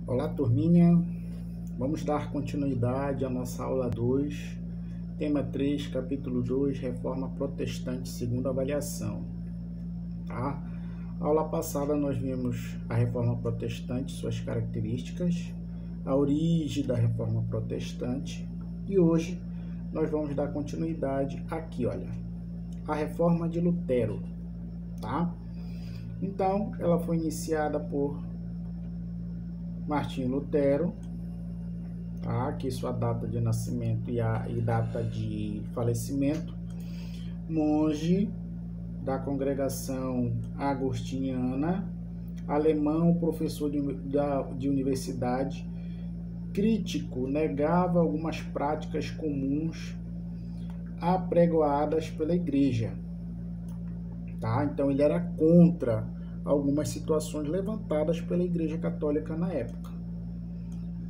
Olá, turminha. Vamos dar continuidade à nossa aula 2, tema 3, capítulo 2, Reforma Protestante, segunda avaliação. Tá? Aula passada nós vimos a Reforma Protestante, suas características, a origem da Reforma Protestante, e hoje nós vamos dar continuidade aqui, olha, a Reforma de Lutero, tá? Então, ela foi iniciada por Martinho Lutero, tá? Aqui sua data de nascimento e data de falecimento, monge da congregação agostiniana, alemão, professor de universidade, crítico, negava algumas práticas comuns apregoadas pela igreja, tá? Então ele era contra algumas situações levantadas pela Igreja Católica na época.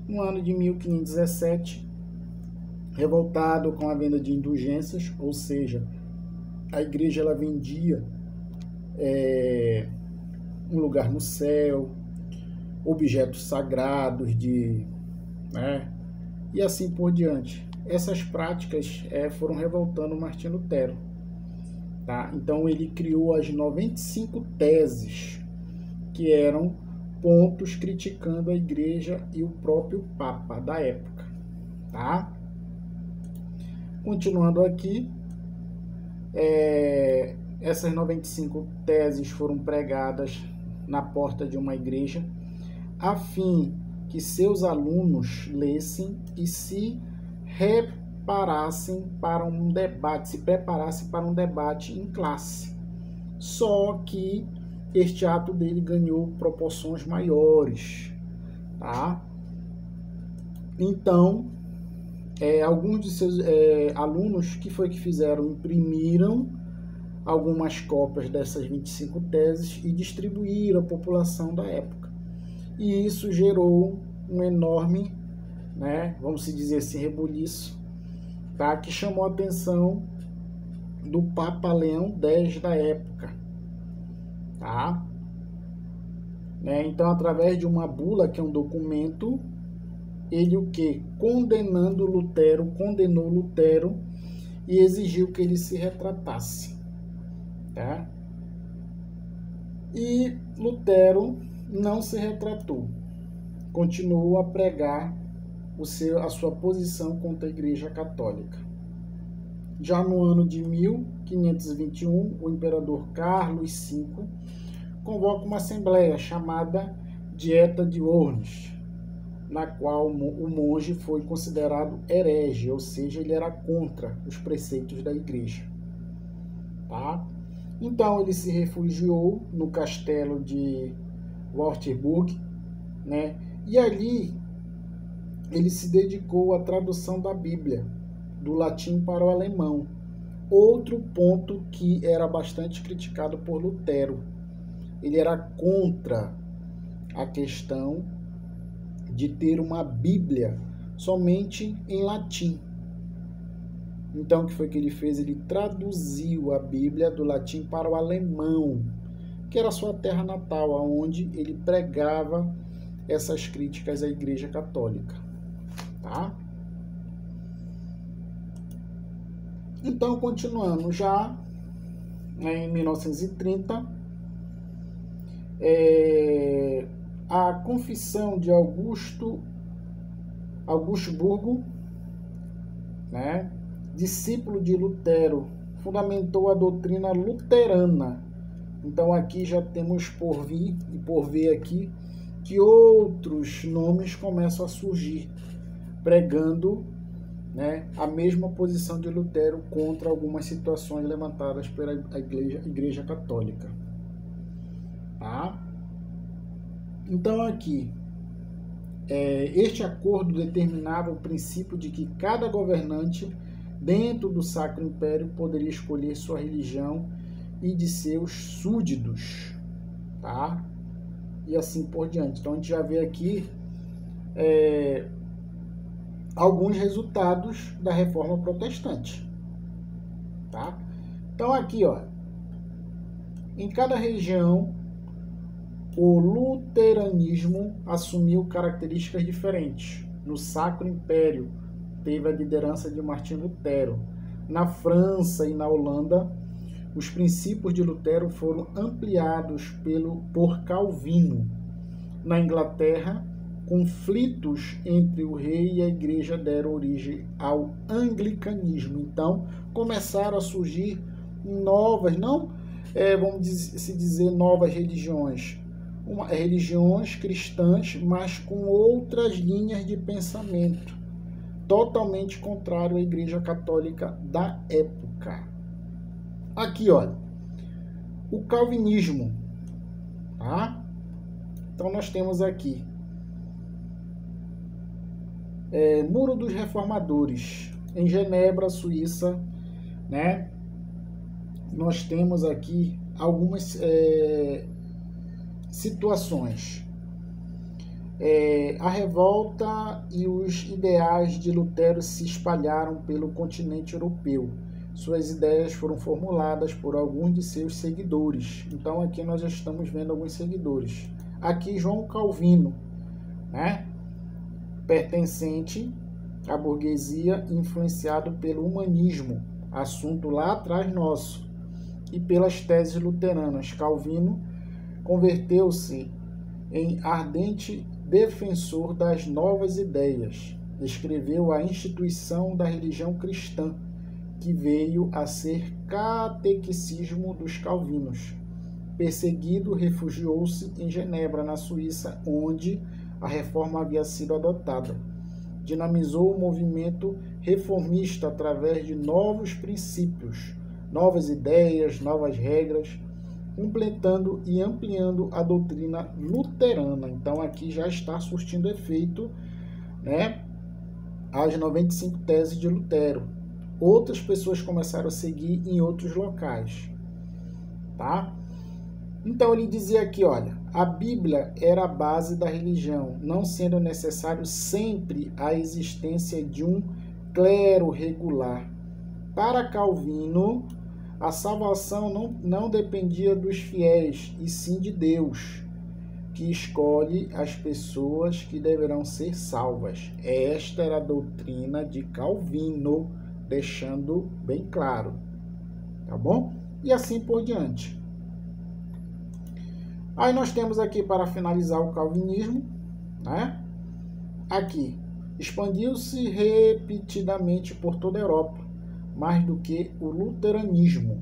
No ano de 1517, revoltado com a venda de indulgências, ou seja, a igreja ela vendia um lugar no céu, objetos sagrados e assim por diante. Essas práticas foram revoltando Martinho Lutero. Tá? Então ele criou as 95 teses, que eram pontos criticando a igreja e o próprio Papa da época. Tá? Continuando aqui, essas 95 teses foram pregadas na porta de uma igreja, a fim que seus alunos lessem e se preparassem para um debate em classe. Só que este ato dele ganhou proporções maiores, tá? Então, alguns de seus alunos, que foi que fizeram? Imprimiram algumas cópias dessas 25 teses e distribuíram à população da época. E isso gerou um enorme, vamos dizer assim, rebuliço, tá? Que chamou a atenção do Papa Leão X da época, tá? Então, através de uma bula, que é um documento, ele condenou Lutero e exigiu que ele se retratasse, tá? E Lutero não se retratou, continuou a pregar a sua posição contra a Igreja Católica. Já no ano de 1521, o imperador Carlos V convoca uma assembleia chamada Dieta de Worms, na qual o monge foi considerado herege, ou seja, ele era contra os preceitos da igreja. Tá? Então ele se refugiou no castelo de Wartburg, e ali ele se dedicou à tradução da Bíblia, do latim para o alemão. Outro ponto que era bastante criticado por Lutero. Ele era contra a questão de ter uma Bíblia somente em latim. Então, o que foi que ele fez? Ele traduziu a Bíblia do latim para o alemão, que era a sua terra natal, onde ele pregava essas críticas à Igreja Católica. Tá? Então, continuando, já em 1930, a Confissão de Augsburgo, discípulo de Lutero, fundamentou a doutrina luterana. Então aqui já temos por ver aqui que outros nomes começam a surgir, pregando a mesma posição de Lutero contra algumas situações levantadas pela Igreja Católica. Tá? Então aqui, este acordo determinava o princípio de que cada governante dentro do Sacro Império poderia escolher sua religião e de seus súditos, tá? E assim por diante. Então a gente já vê aqui alguns resultados da Reforma Protestante, tá? Então aqui, ó, em cada região o luteranismo assumiu características diferentes. No Sacro Império, teve a liderança de Martim Lutero. Na França e na Holanda, os princípios de Lutero foram ampliados por Calvino. Na Inglaterra, conflitos entre o rei e a igreja deram origem ao anglicanismo. Então, começaram a surgir novas, vamos se dizer novas religiões, religiões cristãs, mas com outras linhas de pensamento, totalmente contrário à Igreja Católica da época. Aqui, olha, o calvinismo, tá? Então, nós temos aqui Muro dos Reformadores, em Genebra, Suíça, né? Nós temos aqui algumas situações. A revolta e os ideais de Lutero se espalharam pelo continente europeu. Suas ideias foram formuladas por alguns de seus seguidores. Então aqui nós já estamos vendo alguns seguidores. Aqui João Calvino, né? Pertencente à burguesia, influenciado pelo humanismo, assunto lá atrás nosso, e pelas teses luteranas. Calvino converteu-se em ardente defensor das novas ideias. Escreveu a instituição da religião cristã, que veio a ser catecismo dos calvinos. Perseguido, refugiou-se em Genebra, na Suíça, onde a reforma havia sido adotada. Dinamizou o movimento reformista através de novos princípios, novas ideias, novas regras, completando e ampliando a doutrina luterana. Então aqui já está surtindo efeito, né, as 95 teses de Lutero. Outras pessoas começaram a seguir em outros locais, tá? Então ele dizia aqui, olha, a Bíblia era a base da religião, não sendo necessário sempre a existência de um clero regular. Para Calvino, a salvação não dependia dos fiéis, e sim de Deus, que escolhe as pessoas que deverão ser salvas. Esta era a doutrina de Calvino, deixando bem claro, tá bom? E assim por diante. Aí nós temos aqui, para finalizar, o calvinismo, né? Aqui, expandiu-se repetidamente por toda a Europa, mais do que o luteranismo.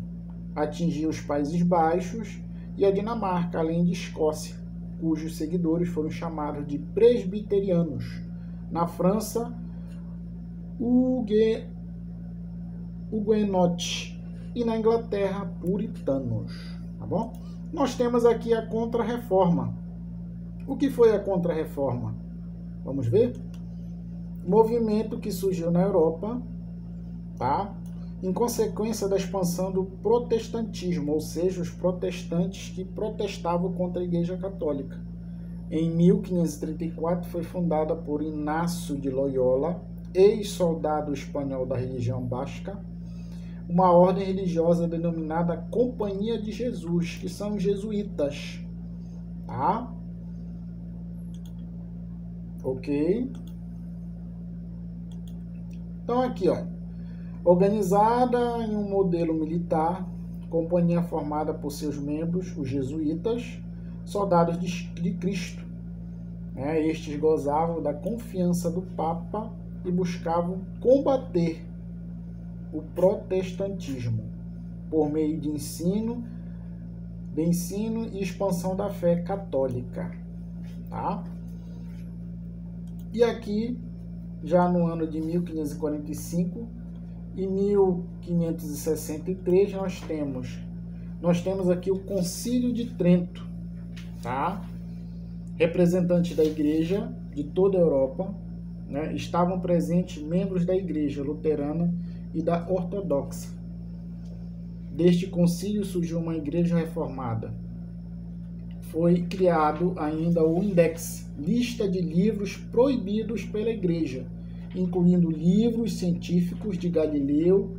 Atingiu os Países Baixos e a Dinamarca, além de Escócia, cujos seguidores foram chamados de presbiterianos. Na França, huguenotes, e na Inglaterra, puritanos, tá bom? Nós temos aqui a Contra-Reforma. O que foi a Contra-Reforma? Vamos ver? Movimento que surgiu na Europa, tá? Em consequência da expansão do protestantismo, ou seja, os protestantes que protestavam contra a Igreja Católica. Em 1534 foi fundada por Inácio de Loyola, ex-soldado espanhol da religião basca, uma ordem religiosa denominada Companhia de Jesus, que são os jesuítas, tá? Ok? Então aqui, ó, organizada em um modelo militar, companhia formada por seus membros, os jesuítas, soldados de Cristo, né? Estes gozavam da confiança do Papa e buscavam combater o protestantismo por meio de ensino e expansão da fé católica, tá? E aqui, já no ano de 1545 e 1563, nós temos aqui o Concílio de Trento, tá? Representantes da Igreja de toda a Europa, né? Estavam presentes membros da Igreja Luterana e da Ortodoxa. Deste concílio surgiu uma igreja reformada. Foi criado ainda o Index, lista de livros proibidos pela igreja, incluindo livros científicos de Galileu,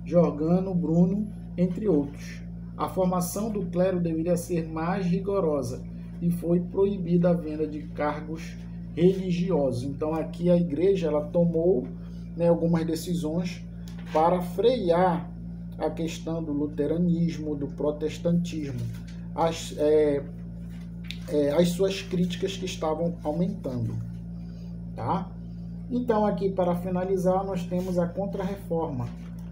Giordano Bruno, entre outros. A formação do clero deveria ser mais rigorosa, e foi proibida a venda de cargos religiosos. Então aqui a igreja ela tomou, né, algumas decisões para frear a questão do luteranismo, do protestantismo, as suas críticas que estavam aumentando, tá? Então aqui para finalizar nós temos a Contra-Reforma.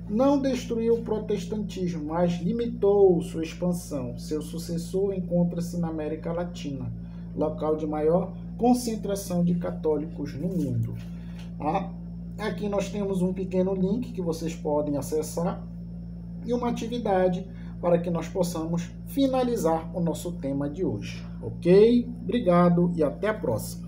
Não destruiu o protestantismo, mas limitou sua expansão. Seu sucessor encontra-se na América Latina, local de maior concentração de católicos no mundo. Aqui nós temos um pequeno link que vocês podem acessar e uma atividade para que nós possamos finalizar o nosso tema de hoje. Ok? Obrigado e até a próxima.